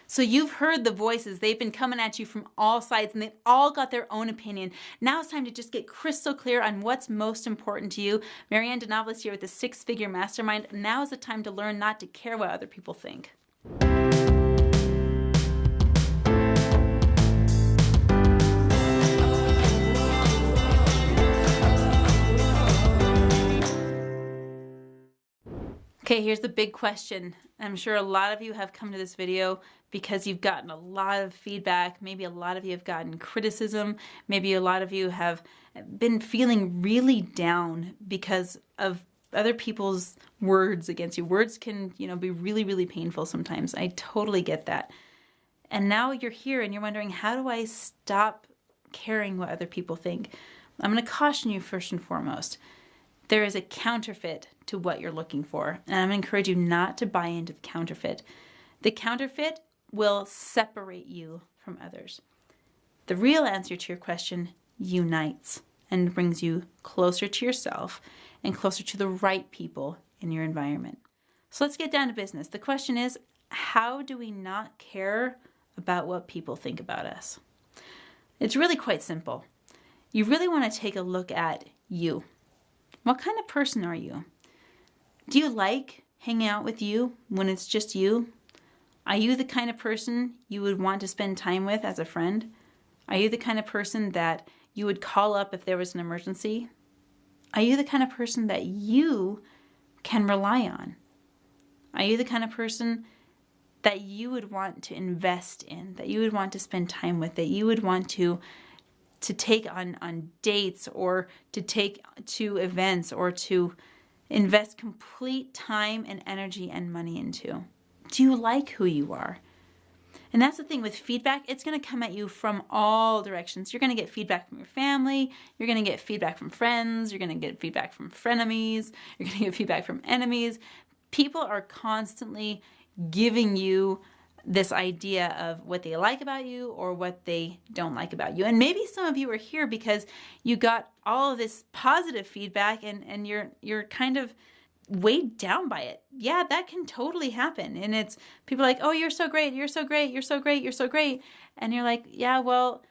So you've heard the voices. They've been coming at you from all sides and they've all got their own opinion. Now it's time to just get crystal clear on what's most important to you. Marianne DeNovellis here with the 6-Figure Mastermind. Now is the time to learn not to care what other people think. Okay, here's the big question. I'm sure a lot of you have come to this video because you've gotten a lot of feedback. Maybe a lot of you have gotten criticism. Maybe a lot of you have been feeling really down because of other people's words against you. Words can, be really, really painful sometimes. I totally get that. And now you're here and you're wondering, how do I stop caring what other people think? I'm going to caution you first and foremost. There is a counterfeit to what you're looking for. And I'm going to encourage you not to buy into the counterfeit. The counterfeit will separate you from others. The real answer to your question unites and brings you closer to yourself and closer to the right people in your environment. So let's get down to business. The question is, how do we not care about what people think about us? It's really quite simple. You really want to take a look at you. What kind of person are you? Do you like hanging out with you when it's just you? Are you the kind of person you would want to spend time with as a friend? Are you the kind of person that you would call up if there was an emergency? Are you the kind of person that you can rely on? Are you the kind of person that you would want to invest in, that you would want to spend time with, that you would want to take on dates or to take to events or to invest complete time and energy and money into? Do you like who you are? And that's the thing with feedback. It's going to come at you from all directions. You're going to get feedback from your family. You're going to get feedback from friends. You're going to get feedback from frenemies. You're going to get feedback from enemies. People are constantly giving you this idea of what they like about you or what they don't like about you. And maybe some of you are here because you got all of this positive feedback and you're kind of weighed down by it. Yeah, that can totally happen. And it's people like, oh, you're so great, you're so great, you're so great, you're so great. And you're like, yeah, well,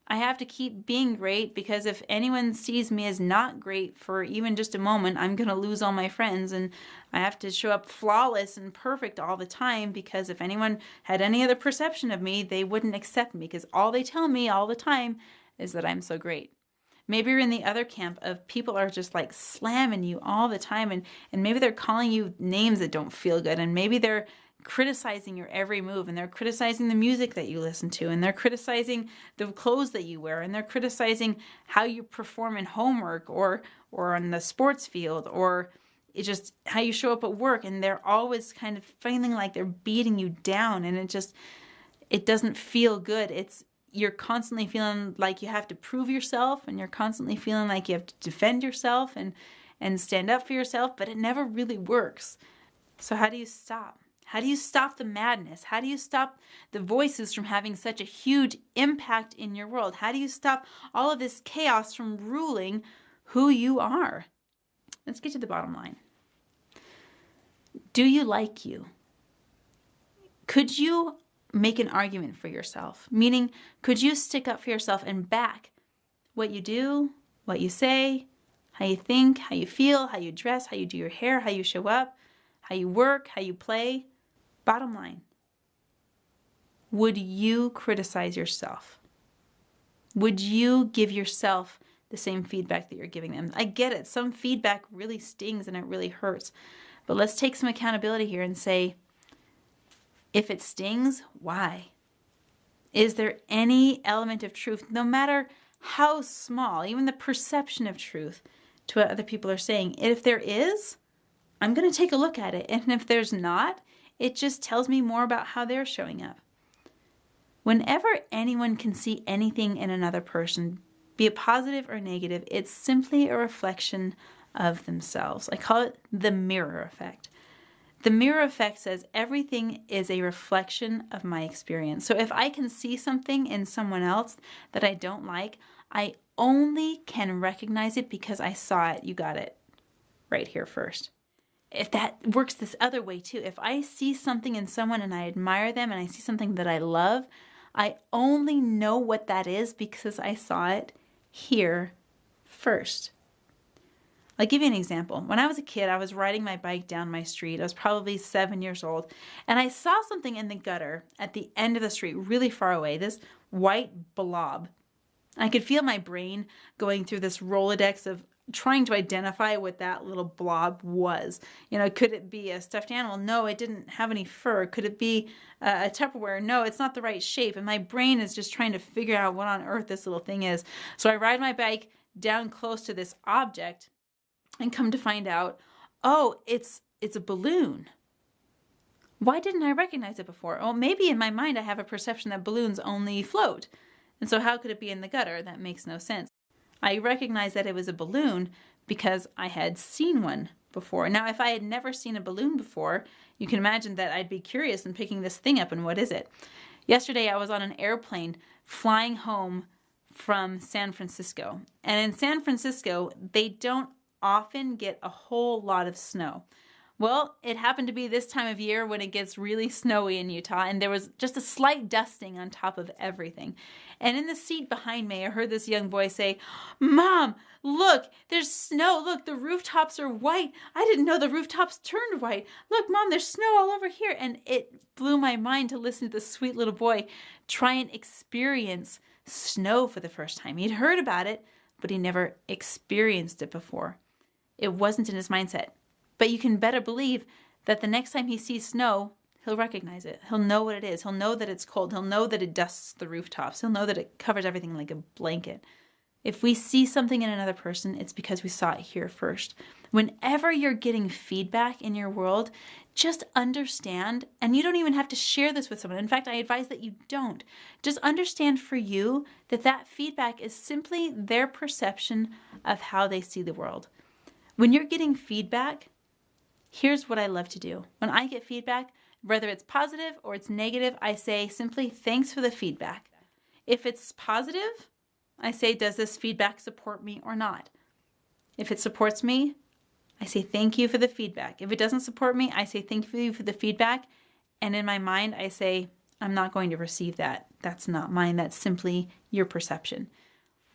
I have to keep being great because if anyone sees me as not great for even just a moment, I'm going to lose all my friends. And I have to show up flawless and perfect all the time because if anyone had any other perception of me, they wouldn't accept me because all they tell me all the time is that I'm so great. Maybe you're in the other camp of people are just like slamming you all the time and maybe they're calling you names that don't feel good and maybe they're criticizing your every move and they're criticizing the music that you listen to and they're criticizing the clothes that you wear and they're criticizing how you perform in homework or on the sports field or it's just how you show up at work and they're always kind of feeling like they're beating you down and it doesn't feel good. You're constantly feeling like you have to prove yourself and you're constantly feeling like you have to defend yourself and stand up for yourself, but it never really works. So how do you stop? How do you stop the madness? How do you stop the voices from having such a huge impact in your world? How do you stop all of this chaos from ruling who you are? Let's get to the bottom line. Do you like you? Could you make an argument for yourself? Meaning, could you stick up for yourself and back what you do, what you say, how you think, how you feel, how you dress, how you do your hair, how you show up, how you work, how you play? Bottom line, would you criticize yourself? Would you give yourself the same feedback that you're giving them? I get it. Some feedback really stings and it really hurts. But let's take some accountability here and say, if it stings, why? Is there any element of truth, no matter how small, even the perception of truth to what other people are saying? If there is, I'm going to take a look at it. And if there's not, it just tells me more about how they're showing up. Whenever anyone can see anything in another person, be it positive or negative, it's simply a reflection of themselves. I call it the mirror effect. The mirror effect says everything is a reflection of my experience. So if I can see something in someone else that I don't like, I only can recognize it because I saw it. You got it right here first. if that works this other way too. If I see something in someone and I admire them and I see something that I love, I only know what that is because I saw it here first. I'll give you an example. When I was a kid, I was riding my bike down my street. I was probably 7 years old, and I saw something in the gutter at the end of the street, really far away, this white blob. I could feel my brain going through this Rolodex of trying to identify what that little blob was. Could it be a stuffed animal? No, it didn't have any fur. Could it be a Tupperware? No, it's not the right shape. And my brain is just trying to figure out what on earth this little thing is. So I ride my bike down close to this object and come to find out, oh, it's a balloon. Why didn't I recognize it before? Well, maybe in my mind I have a perception that balloons only float. And so how could it be in the gutter? That makes no sense. I recognized that it was a balloon because I had seen one before. Now, if I had never seen a balloon before, you can imagine that I'd be curious in picking this thing up and what is it? Yesterday, I was on an airplane flying home from San Francisco. And in San Francisco, they don't often get a whole lot of snow. Well, it happened to be this time of year when it gets really snowy in Utah, and there was just a slight dusting on top of everything. And in the seat behind me, I heard this young boy say, "Mom, look, there's snow. Look, the rooftops are white. I didn't know the rooftops turned white. Look, Mom, there's snow all over here." And it blew my mind to listen to this sweet little boy try and experience snow for the first time. He'd heard about it, but he never experienced it before. It wasn't in his mindset. But you can better believe that the next time he sees snow, he'll recognize it. He'll know what it is. He'll know that it's cold. He'll know that it dusts the rooftops. He'll know that it covers everything like a blanket. If we see something in another person, it's because we saw it here first. Whenever you're getting feedback in your world, just understand, and you don't even have to share this with someone. In fact, I advise that you don't. Just understand for you that that feedback is simply their perception of how they see the world. When you're getting feedback, here's what I love to do. When I get feedback, whether it's positive or it's negative, I say simply, thanks for the feedback. If it's positive, I say, does this feedback support me or not? If it supports me, I say, thank you for the feedback. If it doesn't support me, I say, thank you for the feedback. And in my mind, I say, I'm not going to receive that. That's not mine. That's simply your perception.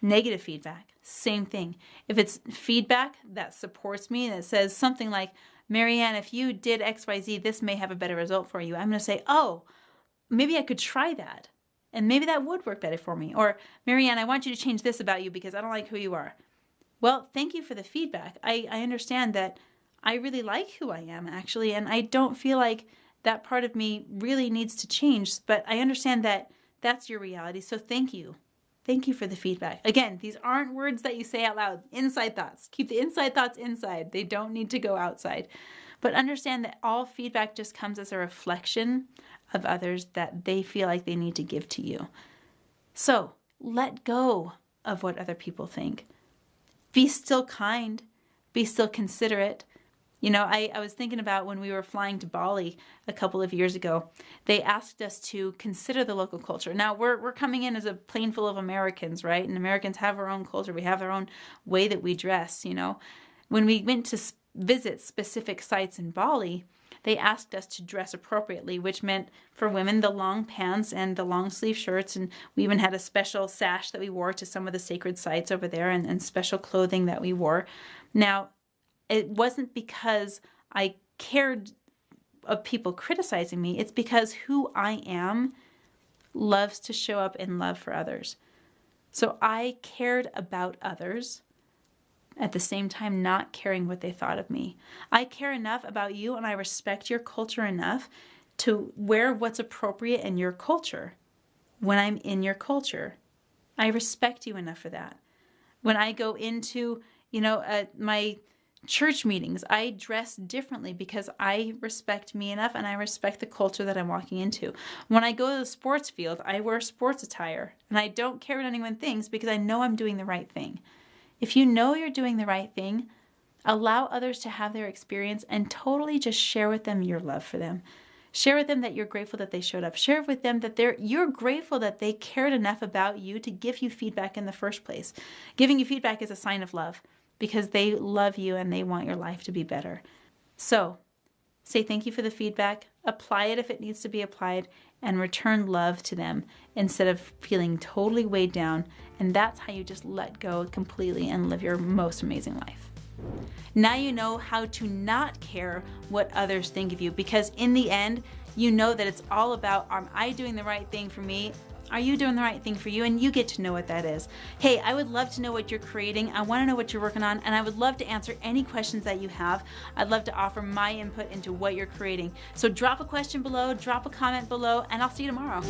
Negative feedback, same thing. If it's feedback that supports me, that says something like, Marianne, if you did XYZ, this may have a better result for you. I'm going to say, oh, maybe I could try that. And maybe that would work better for me. Or, Marianne, I want you to change this about you because I don't like who you are. Well, thank you for the feedback. I understand that I really like who I am, actually, and I don't feel like that part of me really needs to change, but I understand that that's your reality, so thank you. Thank you for the feedback. Again, these aren't words that you say out loud. Inside thoughts. Keep the inside thoughts inside. They don't need to go outside. But understand that all feedback just comes as a reflection of others that they feel like they need to give to you. So let go of what other people think. Be still kind. Be still considerate. You know, I was thinking about when we were flying to Bali a couple of years ago, they asked us to consider the local culture. Now, we're coming in as a plane full of Americans, right? And Americans have our own culture. We have our own way that we dress, you know. When we went to visit specific sites in Bali, they asked us to dress appropriately, which meant for women the long pants and the long sleeve shirts. And we even had a special sash that we wore to some of the sacred sites over there and special clothing that we wore. Now, it wasn't because I cared of people criticizing me. It's because who I am loves to show up in love for others. So I cared about others, at the same time not caring what they thought of me. I care enough about you and I respect your culture enough to wear what's appropriate in your culture when I'm in your culture. I respect you enough for that. When I go into, my church meetings, I dress differently because I respect me enough and I respect the culture that I'm walking into. When I go to the sports field, I wear sports attire and I don't care what anyone thinks because I know I'm doing the right thing. If you know you're doing the right thing, allow others to have their experience and totally just share with them your love for them. Share with them that you're grateful that they showed up. Share with them that you're grateful that they cared enough about you to give you feedback in the first place. Giving you feedback is a sign of love because they love you and they want your life to be better. So say thank you for the feedback, apply it if it needs to be applied, and return love to them instead of feeling totally weighed down. And that's how you just let go completely and live your most amazing life. Now you know how to not care what others think of you, because in the end, you know that it's all about, am I doing the right thing for me? Are you doing the right thing for you? And you get to know what that is. Hey, I would love to know what you're creating. I want to know what you're working on, and I would love to answer any questions that you have. I'd love to offer my input into what you're creating. So drop a question below, drop a comment below, and I'll see you tomorrow.